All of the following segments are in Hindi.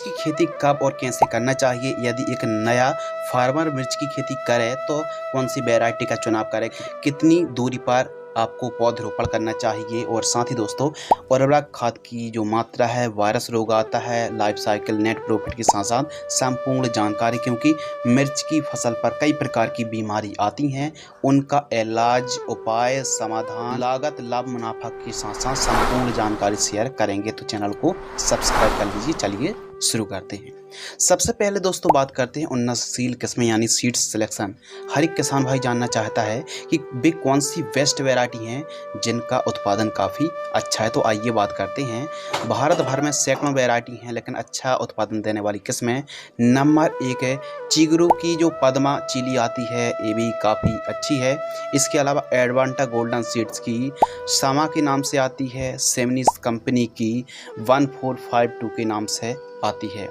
की खेती कब और कैसे करना चाहिए? यदि एक नया फार्मर मिर्च की खेती करे तो कौन सी वैरायटी का चुनाव करें? कितनी दूरी पर आपको पौधरोपण करना चाहिए? और साथ ही दोस्तों, उर्वरक खाद की जो मात्रा है, वायरस रोग आता है, लाइफ साइकिल, नेट प्रॉफिट के साथ साथ संपूर्ण जानकारी, क्योंकि मिर्च की फसल पर कई प्रकार की बीमारी आती हैं, उनका इलाज, उपाय, समाधान, लागत, लाभ, मुनाफा के साथ साथ संपूर्ण जानकारी शेयर करेंगे। तो चैनल को सब्सक्राइब कर लीजिए। चलिए शुरू करते हैं। सबसे पहले दोस्तों बात करते हैं उन्नतशील किस्में यानी सीड्स सिलेक्शन। हर एक किसान भाई जानना चाहता है कि वे कौन सी बेस्ट वैरायटी हैं जिनका उत्पादन काफ़ी अच्छा है। तो आइए बात करते हैं। भारत भर में सैकड़ों वैरायटी हैं, लेकिन अच्छा उत्पादन देने वाली किस्में नंबर 1 है चिगरू की जो पद्मा चिली आती है, ये भी काफ़ी अच्छी है। इसके अलावा एडवांटा गोल्डन सीड्स की सामा के नाम से आती है, सेमनिस कंपनी की 1452 के नाम से आती है।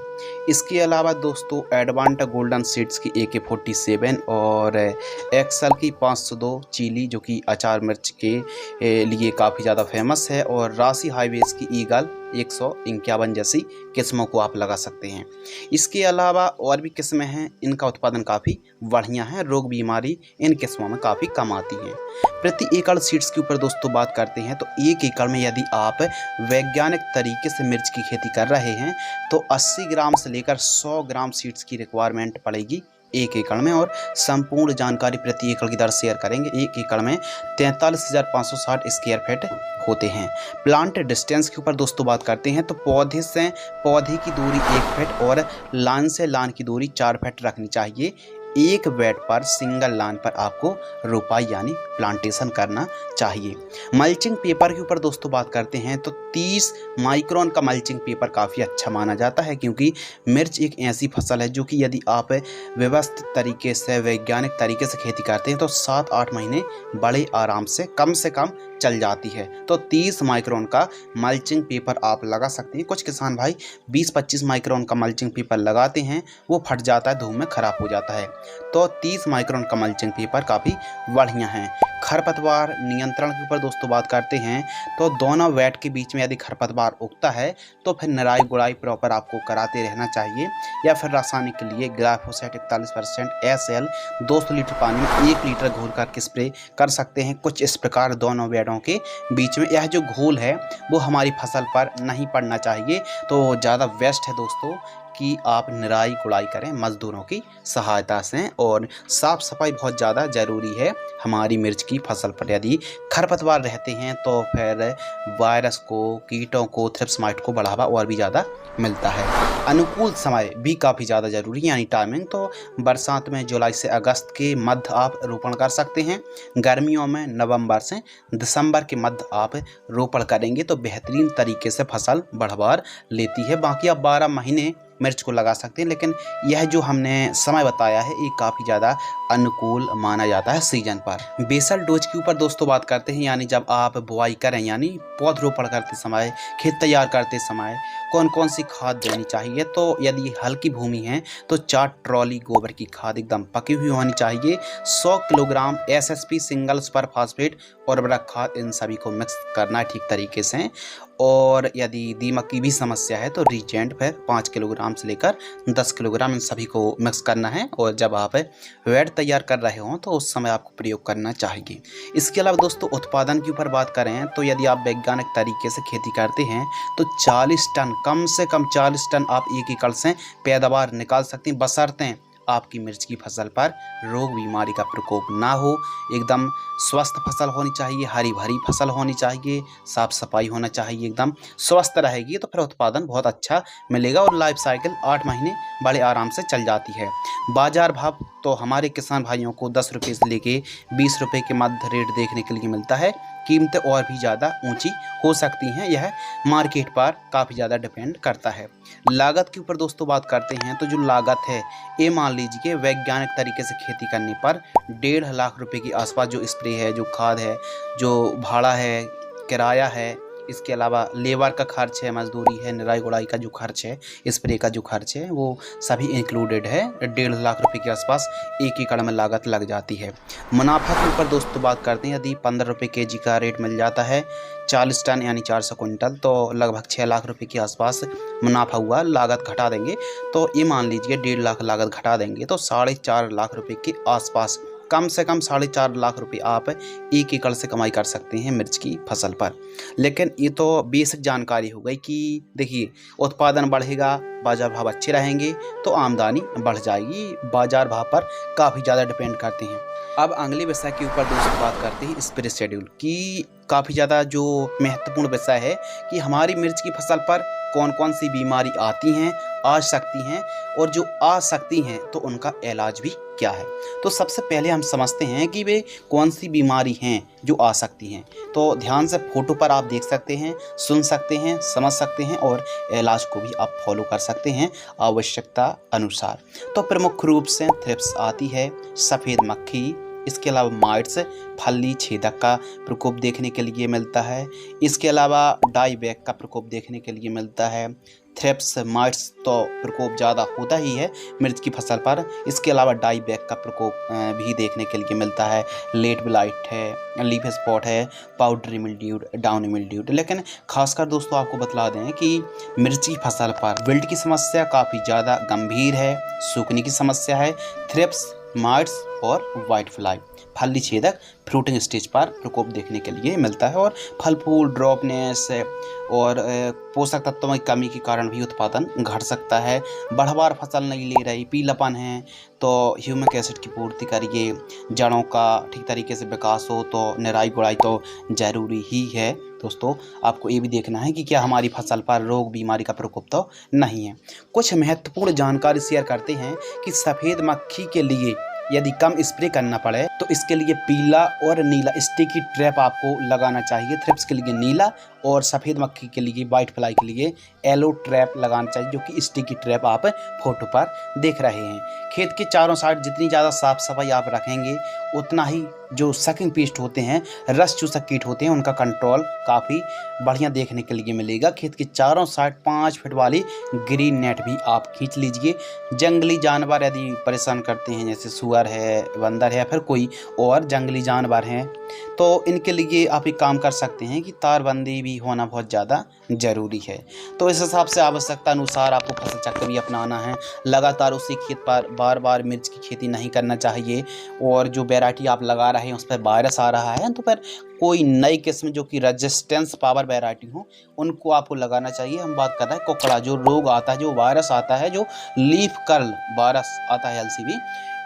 इसके अलावा दोस्तों एडवांटा गोल्डन सीड्स की AK47 और एक्सल की 502 चिली जो कि अचार मिर्च के लिए काफ़ी ज़्यादा फेमस है, और राशि हाईवेज की ईगल 151 जैसी किस्मों को आप लगा सकते हैं। इसके अलावा और भी किस्में हैं, इनका उत्पादन काफ़ी बढ़िया है, रोग बीमारी इन किस्मों में काफ़ी कम आती है। प्रति एकड़ सीड्स के ऊपर दोस्तों बात करते हैं तो 1 एकड़ में यदि आप वैज्ञानिक तरीके से मिर्च की खेती कर रहे हैं तो 80 ग्राम से लेकर 100 ग्राम सीड्स की रिक्वायरमेंट पड़ेगी 1 एकड़ में, और संपूर्ण जानकारी प्रति एकड़ की दर शेयर करेंगे। 1 एकड़ में 43,560 स्क्वायर फीट होते हैं। प्लांट डिस्टेंस के ऊपर दोस्तों बात करते हैं तो पौधे से पौधे की दूरी 1 फीट और लाइन से लाइन की दूरी 4 फीट रखनी चाहिए। एक बेड पर सिंगल लाइन पर आपको रोपाई यानी प्लांटेशन करना चाहिए। मल्चिंग पेपर के ऊपर दोस्तों बात करते हैं तो 30 माइक्रोन का मल्चिंग पेपर काफ़ी अच्छा माना जाता है, क्योंकि मिर्च एक ऐसी फसल है जो कि यदि आप व्यवस्थित तरीके से, वैज्ञानिक तरीके से खेती करते हैं तो 7-8 महीने बड़े आराम से कम चल जाती है। तो 30 माइक्रोन का मल्चिंग पेपर आप लगा सकते हैं। कुछ किसान भाई 20-25 माइक्रोन का मल्चिंग पेपर लगाते हैं, वो फट जाता है, धूप में ख़राब हो जाता है। तो 30 माइक्रोन का मल्चिंग पेपर काफ़ी बढ़िया है। खरपतवार नियंत्रण के ऊपर दोस्तों बात करते हैं तो दोनों वेट के बीच में यदि खरपतवार उगता है तो फिर निराई गुड़ाई प्रॉपर आपको कराते रहना चाहिए, या फिर रासायनिक के लिए ग्लाइफोसेट 41% SL 200 लीटर पानी में 1 लीटर घोल करके स्प्रे कर सकते हैं। कुछ इस प्रकार दोनों वेडों के बीच में यह जो घोल है वो हमारी फसल पर नहीं पड़ना चाहिए। तो ज़्यादा बेस्ट है दोस्तों कि आप निराई गुड़ाई करें मज़दूरों की सहायता से, और साफ़ सफाई बहुत ज़्यादा ज़रूरी है हमारी मिर्च की फसल पर। यदि खरपतवार रहते हैं तो फिर वायरस को, कीटों को, थ्रिप्स माइट को बढ़ावा और भी ज़्यादा मिलता है। अनुकूल समय भी काफ़ी ज़्यादा ज़रूरी है यानी टाइमिंग। तो बरसात में जुलाई से अगस्त के मध्य आप रोपण कर सकते हैं। गर्मियों में नवंबर से दिसंबर के मध्य आप रोपण करेंगे तो बेहतरीन तरीके से फसल बढ़वार लेती है। बाकी आप 12 महीने मिर्च को लगा सकते हैं, लेकिन यह जो हमने समय बताया है ये काफ़ी ज़्यादा अनुकूल माना जाता है सीजन पर। बेसल डोज के ऊपर दोस्तों बात करते हैं, यानी जब आप बुआई करें यानी पौधरोपण करते समय, खेत तैयार करते समय कौन कौन सी खाद देनी चाहिए। तो यदि हल्की भूमि है तो 4 ट्रॉली गोबर की खाद एकदम पकी हुई होनी चाहिए। 100 kilogram SSP single super phosphate और उर्वरक खाद, इन सभी को मिक्स करना है ठीक तरीके से। और यदि दीमक की भी समस्या है तो रीजेंट फिर 5 किलोग्राम से लेकर 10 किलोग्राम इन सभी को मिक्स करना है, और जब आप वेड तैयार कर रहे हों तो उस समय आपको प्रयोग करना चाहिए। इसके अलावा दोस्तों उत्पादन के ऊपर बात करें तो यदि आप वैज्ञानिक तरीके से खेती करते हैं तो 40 टन, कम से कम 40 टन आप 1 एकड़ से पैदावार निकाल सकते हैं, बशर्ते आपकी मिर्च की फसल पर रोग बीमारी का प्रकोप ना हो। एकदम स्वस्थ फसल होनी चाहिए, हरी भरी फसल होनी चाहिए, साफ सफाई होना चाहिए, एकदम स्वस्थ रहेगी तो फिर उत्पादन बहुत अच्छा मिलेगा, और लाइफ साइकिल 8 महीने बड़े आराम से चल जाती है। बाजार भाव तो हमारे किसान भाइयों को 10 रुपये से लेके 20 रुपये के मध्य रेट देखने के लिए मिलता है। कीमतें और भी ज़्यादा ऊंची हो सकती हैं, यह मार्केट पर काफ़ी ज़्यादा डिपेंड करता है। लागत के ऊपर दोस्तों बात करते हैं तो जो लागत है ये मान लीजिए वैज्ञानिक तरीके से खेती करने पर 1.5 लाख रुपए के आसपास जो स्प्रे है, जो खाद है, जो भाड़ा है, किराया है, इसके अलावा लेबर का खर्च है, मजदूरी है, निराई गुड़ाई का जो खर्च है, स्प्रे का जो खर्च है, वो सभी इंक्लूडेड है। 1.5 लाख रुपए के आसपास 1 एकड़ में लागत लग जाती है। मुनाफा के ऊपर दोस्तों बात करते हैं, यदि 15 रुपये kg का रेट मिल जाता है 40 टन यानी 400 कुंटल, तो लगभग 6 लाख रुपए के आसपास मुनाफा हुआ। लागत घटा देंगे तो ये मान लीजिए 1.5 लाख लागत घटा देंगे तो 4.5 लाख रुपए के आसपास, कम से कम 4.5 लाख रुपए आप 1 एकड़ से कमाई कर सकते हैं मिर्च की फसल पर। लेकिन ये तो बेसिक जानकारी हो गई कि देखिए, उत्पादन बढ़ेगा, बाजार भाव अच्छे रहेंगे तो आमदनी बढ़ जाएगी। बाजार भाव पर काफ़ी ज़्यादा डिपेंड करते हैं। अब अगले विषय के ऊपर दोस्तों बात करते हैं, स्प्रे शेड्यूल की। काफ़ी ज़्यादा जो महत्वपूर्ण विषय है कि हमारी मिर्च की फसल पर कौन कौन सी बीमारी आती हैं, आ सकती हैं, और जो आ सकती हैं तो उनका इलाज भी क्या है। तो सबसे पहले हम समझते हैं कि वे कौन सी बीमारी हैं जो आ सकती हैं। तो ध्यान से फोटो पर आप देख सकते हैं, सुन सकते हैं, समझ सकते हैं और इलाज को भी आप फॉलो कर सकते हैं आवश्यकता अनुसार। तो प्रमुख रूप से थ्रिप्स आती है, सफ़ेद मक्खी, इसके अलावा माइट्स, फली छेदक का प्रकोप देखने के लिए मिलता है। इसके अलावा डाई बैक का प्रकोप देखने के लिए मिलता है। थ्रिप्स माइट्स तो प्रकोप ज़्यादा होता ही है मिर्च की फसल पर, इसके अलावा डाई बैक का प्रकोप भी देखने के लिए मिलता है। लेट ब्लाइट है, लीफ स्पॉट है, पाउडरी मिल्ड्यूड, डाउनी मिल्ड्यूड। लेकिन खासकर दोस्तों आपको बतला दें कि मिर्च की फसल पर विल्ट की समस्या काफ़ी ज़्यादा गंभीर है, सूखने की समस्या है। थ्रिप्स, माइट्स और वाइट फ्लाई, फली छेदक, फ्रूटिंग स्टेज पर प्रकोप देखने के लिए मिलता है। और फल फूल ड्रॉपनेस और पोषक तत्वों की कमी के कारण भी उत्पादन घट सकता है। बढ़वार फसल नहीं ले रही, पीलापन है तो ह्यूमिक एसिड की पूर्ति करिए। जड़ों का ठीक तरीके से विकास हो तो निराई गुड़ाई तो ज़रूरी ही है। दोस्तों आपको ये भी देखना है कि क्या हमारी फसल पर रोग बीमारी का प्रकोप तो नहीं है। कुछ महत्वपूर्ण जानकारी शेयर करते हैं कि सफ़ेद मक्खी के लिए यदि कम स्प्रे करना पड़े तो इसके लिए पीला और नीला स्टिकी ट्रैप आपको लगाना चाहिए। थ्रिप्स के लिए नीला और सफ़ेद मक्खी के लिए, वाइट फ्लाई के लिए येलो ट्रैप लगाना चाहिए, जो कि स्टिकी ट्रैप आप फोटो पर देख रहे हैं। खेत के चारों साइड जितनी ज़्यादा साफ सफाई आप रखेंगे उतना ही जो सकिंग पेस्ट होते हैं, रस चूसक कीट होते हैं, उनका कंट्रोल काफ़ी बढ़िया देखने के लिए मिलेगा। खेत के चारों साइड 5 फीट वाली ग्रीन नेट भी आप खींच लीजिए। जंगली जानवर यदि परेशान करते हैं, जैसे सुअर है, बंदर है या फिर कोई और जंगली जानवर हैं, तो इनके लिए आप एक काम कर सकते हैं कि तारबंदी भी होना बहुत ज़्यादा ज़रूरी है। तो इस हिसाब से आवश्यकता अनुसार आपको फसल चक्र भी अपनाना है। लगातार उसी खेत पर बार बार मिर्च की खेती नहीं करना चाहिए। और जो वैरायटी आप लगा रहे हैं उस पर वायरस आ रहा है तो फिर कोई नई किस्म जो कि रेजिस्टेंस पावर वैरायटी हो उनको आपको लगाना चाहिए। हम बात कर रहे हैं कोकड़ा, जो रोग आता है, जो वायरस आता है, जो लीफ कर्ल वायरस आता है LCV,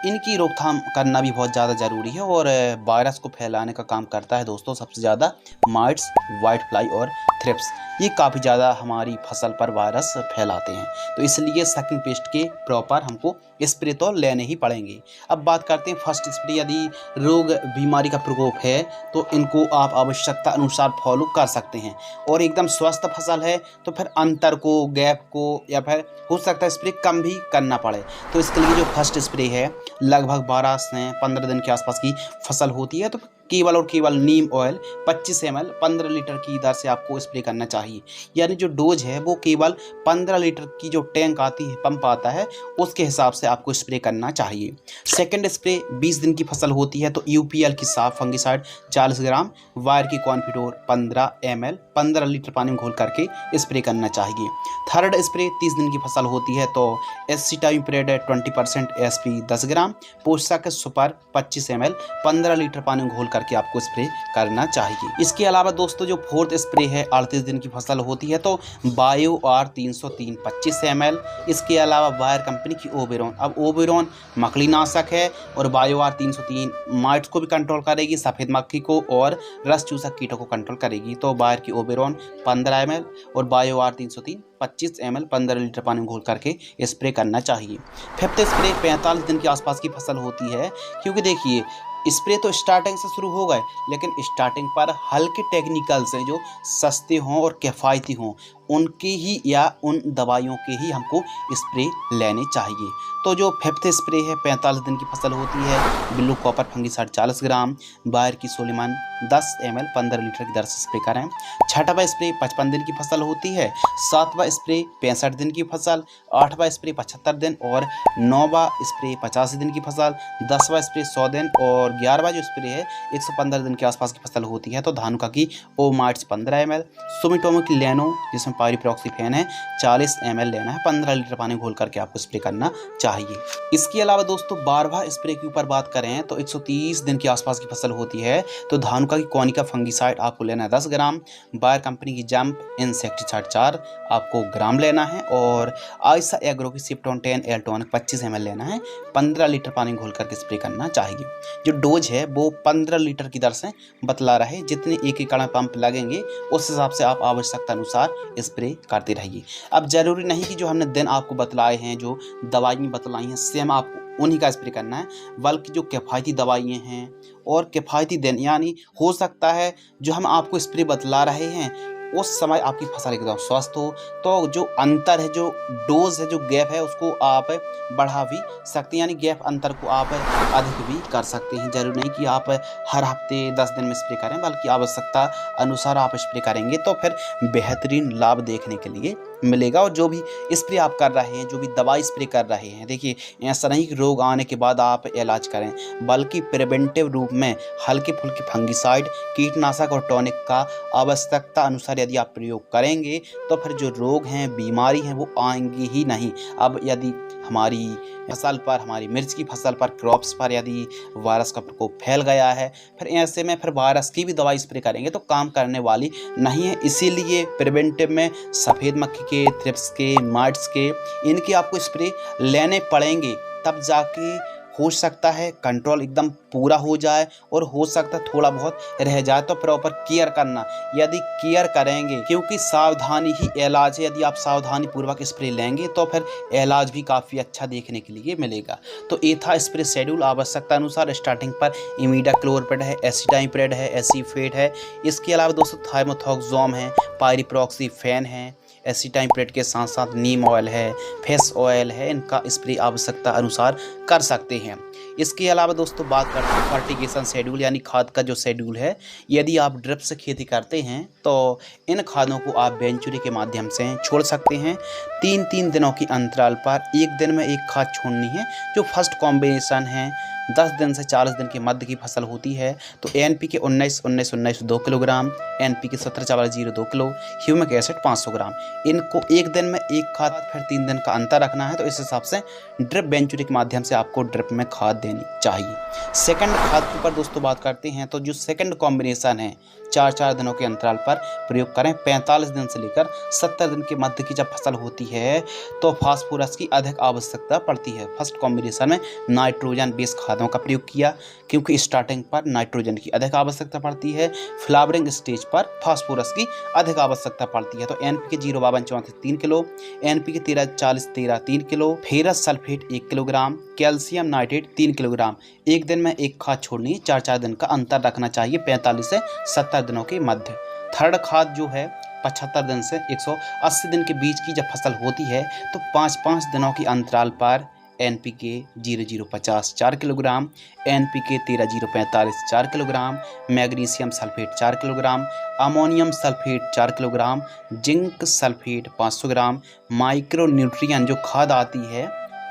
इनकी रोकथाम करना भी बहुत ज़्यादा ज़रूरी है। और वायरस को फैलाने का काम करता है दोस्तों सबसे ज़्यादा माइट्स, वाइट फ्लाई और थ्रिप्स। ये काफ़ी ज़्यादा हमारी फसल पर वायरस फैलाते हैं, तो इसलिए सकिंग पेस्ट के प्रॉपर हमको स्प्रे तो लेने ही पड़ेंगे। अब बात करते हैं फर्स्ट स्प्रे। यदि रोग बीमारी का प्रकोप है तो इनको आप आवश्यकता अनुसार फॉलो कर सकते हैं। और एकदम स्वस्थ फसल है तो फिर अंतर को, गैप को, या फिर हो सकता है स्प्रे कम भी करना पड़े। तो इसके लिए जो फर्स्ट स्प्रे है लगभग 12 से 15 दिन के आसपास की फसल होती है, तो केवल और केवल नीम ऑयल 25 ml 15 लीटर की दर से आपको स्प्रे करना चाहिए। यानी जो डोज है वो केवल 15 लीटर की जो टैंक आती है, पंप आता है, उसके हिसाब से आपको स्प्रे करना चाहिए। सेकंड स्प्रे 20 दिन की फसल होती है तो UPL की साफ फंगिसाइड 40 ग्राम, वायर की कॉन्फिडोर 15 ml 15 लीटर पानी में घोल करके स्प्रे करना चाहिए। थर्ड स्प्रे 30 दिन की फसल होती है तो एसिटामिप्रिड 20% SP 10 ग्राम, पोषक सुपर 25 ml 15 लीटर पानी में घोल करके आपको स्प्रे करना चाहिए। इसके अलावा दोस्तों जो फोर्थ स्प्रे है 38 दिन की फसल होती है तो बायो R 303 25 ml। इसके अलावा वायर कंपनी की ओबेरॉन, अब ओबेरॉन मकड़ीनाशक है और बायो R 303 माइट्स को भी कंट्रोल करेगी, सफ़ेद मक्खी को और रस चूसक कीटों को कंट्रोल करेगी। तो बायर की ओबेरॉन 15 ml और बायो R 303 25 ml 15 लीटर पानी में घोल करके स्प्रे करना चाहिए। फिफ्थ स्प्रे 45 दिन के आसपास की फसल होती है, क्योंकि देखिए स्प्रे तो स्टार्टिंग से शुरू हो गए, लेकिन स्टार्टिंग पर हल्के टेक्निकल से जो सस्ते हों और किफ़ायती हों उनकी ही या उन दवाइयों के ही हमको स्प्रे लेने चाहिए। तो जो फिफ्थ स्प्रे है 45 दिन की फसल होती है, ब्लू कॉपर फंगिसाइड 40 ग्राम, बायर की सोलिमान 10 ml 15 लीटर की दर से स्प्रे करें। छठवां स्प्रे 55 दिन की फसल होती है, सातवां स्प्रे 65 दिन की फसल, आठवां स्प्रे 75 दिन और नौवां स्प्रे 85 दिन की फसल, 10वां स्प्रे 100 दिन और 11वां जो स्प्रे है 115 दिन के आसपास की फसल होती है। तो धानुका की ओमाइट्स 15 ml, सुमिटोमो की लेनो जिसमें पाइरिप्रॉक्सीफेन है 40 ml लेना है, 15 लीटर पानी घोल करके आपको स्प्रे करना चाहिए। इसके अलावा दोस्तों 12वां स्प्रे के ऊपर बात करें तो 130 दिन के आसपास की फसल होती है, तो धानुका की कोनिका फंगिसाइड आपको लेना है 10 ग्राम, बायर कंपनी की जंप इंसेक्टिसाइड 4 आपको ग्राम लेना है और आयशा एग्रो की सिप्टोन 10 एल्टोनिक 25 ml लेना है, 15 लीटर पानी घोल करके स्प्रे करना चाहिए। जो डोज है वो 15 लीटर की दर से बतला रहे, जितने एक एकड़ में पंप लगेंगे उस हिसाब से आप आवश्यकता अनुसार स्प्रे करते रहिए। अब जरूरी नहीं कि जो हमने दिन आपको बतलाए हैं, जो दवाइयाँ बतलाई हैं सेम आपको उन्हीं का स्प्रे करना है, बल्कि जो किफ़ायती दवाइयाँ हैं और किफ़ायती दिन, यानी हो सकता है जो हम आपको स्प्रे बतला रहे हैं उस समय आपकी फसल एकदम स्वस्थ हो, तो जो अंतर है, जो डोज है, जो गैप है उसको आप बढ़ा भी सकते हैं, यानी गैप अंतर को आप अधिक भी कर सकते हैं। जरूरी नहीं कि आप हर हफ्ते 10 दिन में स्प्रे करें, बल्कि आवश्यकता अनुसार आप स्प्रे करेंगे तो फिर बेहतरीन लाभ देखने के लिए मिलेगा। और जो भी स्प्रे आप कर रहे हैं, जो भी दवाई स्प्रे कर रहे हैं, देखिए ऐसा नहीं कि रोग आने के बाद आप इलाज करें, बल्कि प्रिवेंटिव रूप में हल्के फुल्के फंगिसाइड, कीटनाशक और टॉनिक का आवश्यकता अनुसार यदि आप प्रयोग करेंगे तो फिर जो रोग हैं, बीमारी हैं वो आएंगी ही नहीं। अब यदि हमारी फसल पर, हमारी मिर्च की फसल पर, क्रॉप्स पर यदि वायरस का प्रकोप फैल गया है, फिर ऐसे में फिर वायरस की भी दवाई स्प्रे करेंगे तो काम करने वाली नहीं है। इसीलिए प्रिवेंटिव में सफ़ेद मक्खी के, थ्रिप्स के, माइट्स के, इनके आपको स्प्रे लेने पड़ेंगे, तब जाके हो सकता है कंट्रोल एकदम पूरा हो जाए और हो सकता है थोड़ा बहुत रह जाए। तो प्रॉपर केयर करना, यदि केयर करेंगे, क्योंकि सावधानी ही इलाज है, यदि आप सावधानी पूर्वक स्प्रे लेंगे तो फिर इलाज भी काफ़ी अच्छा देखने के लिए मिलेगा। तो ये था स्प्रे शेड्यूल। आवश्यकता अनुसार स्टार्टिंग पर इमिडाक्लोरपिड है, एसिटाइमप्रिड है, एसीफेट है, इसके अलावा दोस्तों थाइमोथोक्सोम है, पाइरिप्रॉक्सीफेन है, एसिटाइमप्रिड के साथ साथ नीम ऑयल है, फेस ऑयल है, इनका स्प्रे आवश्यकता अनुसार कर सकते हैं। इसके अलावा दोस्तों बात करते हैं फर्टिगेशन शेड्यूल, यानी खाद का जो शेड्यूल है। यदि आप ड्रिप से खेती करते हैं तो इन खादों को आप वेंचुरी के माध्यम से छोड़ सकते हैं। 3-3 दिनों की अंतराल पर एक दिन में एक खाद छोड़नी है। जो फर्स्ट कॉम्बिनेशन है 10 दिन से 40 दिन के मध्य की फसल होती है, तो NPK 19-19-19 2 kilogram, NPK 17-4-0 2 kilo, humic acid 500 ग्राम। इनको एक दिन में एक खाद, फिर 3 दिन का अंतर रखना है। तो इस हिसाब से ड्रिप वेंचुरी के माध्यम से आपको ड्रिप में खाद देनी चाहिए। सेकंड खाद के ऊपर दोस्तों बात करते हैं, तो जो सेकंड कॉम्बिनेशन है 4-4 दिनों के अंतराल पर प्रयोग करें। 45 दिन से लेकर 70 दिन के मध्य की जब फसल होती है तो फास्फोरस की अधिक आवश्यकता पड़ती है। फर्स्ट कॉम्बिनेशन में नाइट्रोजन बेस खादों का प्रयोग किया, क्योंकि स्टार्टिंग पर नाइट्रोजन की अधिक आवश्यकता पड़ती है, फ्लावरिंग स्टेज पर फास्फोरस की अधिक आवश्यकता पड़ती है। तो NPK 052-34 3 kilo, NPK 13-40-13 3 kilo, ferrous sulphate 1 kilogram, calcium nitrate 3 kilogram. एक दिन में एक खाद छोड़नी, 4-4 दिन का अंतर रखना चाहिए 45 से 70 दिनों के मध्य। थर्ड खाद जो है 75 दिन से 180 दिन के बीच की जब फसल होती है तो 5-5 दिनों की अंतराल पर NPK 0050 4 kilogram, NPK 13-045 4 kilogram, magnesium sulphate 4 kilogram, ammonium sulphate 4 kilogram, zinc sulphate 500 ग्राम, माइक्रो न्यूट्रिएंट जो खाद आती है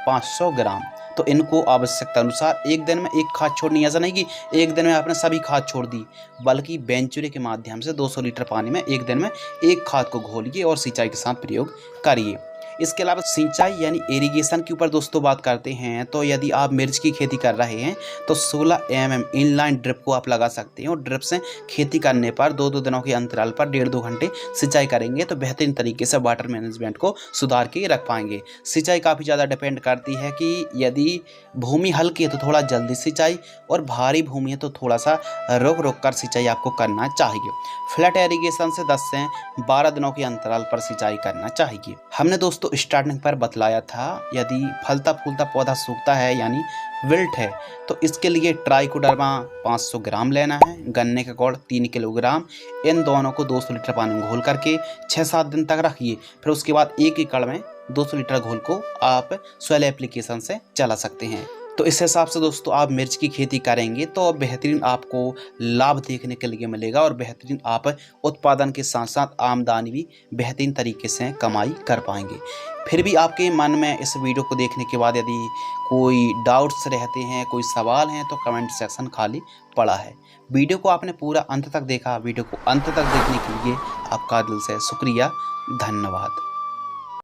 500 ग्राम। तो इनको आवश्यकता अनुसार एक दिन में एक खाद छोड़नी। ऐसा नहीं कि एक दिन में आपने सभी खाद छोड़ दी, बल्कि वेंचुरी के माध्यम से 200 लीटर पानी में एक दिन में एक खाद को घोलिए और सिंचाई के साथ प्रयोग करिए। इसके अलावा सिंचाई यानी इरिगेशन के ऊपर दोस्तों बात करते हैं, तो यदि आप मिर्च की खेती कर रहे हैं तो 16 mm इनलाइन ड्रिप को आप लगा सकते हैं और ड्रिप से खेती करने पर 2-2 दिनों के अंतराल पर 1.5-2 घंटे सिंचाई करेंगे तो बेहतरीन तरीके से वाटर मैनेजमेंट को सुधार के रख पाएंगे। सिंचाई काफ़ी ज़्यादा डिपेंड करती है कि यदि भूमि हल्की है तो थोड़ा जल्दी सिंचाई और भारी भूमि है तो थोड़ा सा रोक कर सिंचाई आपको करना चाहिए। फ्लैट इरिगेशन से 10 से 12 दिनों के अंतराल पर सिंचाई करना चाहिए। हमने दोस्तों दोस्तों स्टार्टिंग पर बतलाया था, यदि फलता फूलता पौधा सूखता है यानी विल्ट है तो इसके लिए ट्राइकोडर्मा 500 ग्राम लेना है, गन्ने का गुड़ 3 किलोग्राम। इन दोनों को 200 लीटर पानी में घोल करके 6-7 दिन तक रखिए। फिर उसके बाद 1 एकड़ में 200 लीटर घोल को आप सॉइल एप्लीकेशन से चला सकते हैं। तो इस हिसाब से दोस्तों आप मिर्च की खेती करेंगे तो बेहतरीन आपको लाभ देखने के लिए मिलेगा और बेहतरीन आप उत्पादन के साथ साथ आमदनी भी बेहतरीन तरीके से कमाई कर पाएंगे। फिर भी आपके मन में इस वीडियो को देखने के बाद यदि कोई डाउट्स रहते हैं, कोई सवाल हैं तो कमेंट सेक्शन खाली पड़ा है। वीडियो को आपने पूरा अंत तक देखा, वीडियो को अंत तक देखने के लिए आपका दिल से शुक्रिया, धन्यवाद।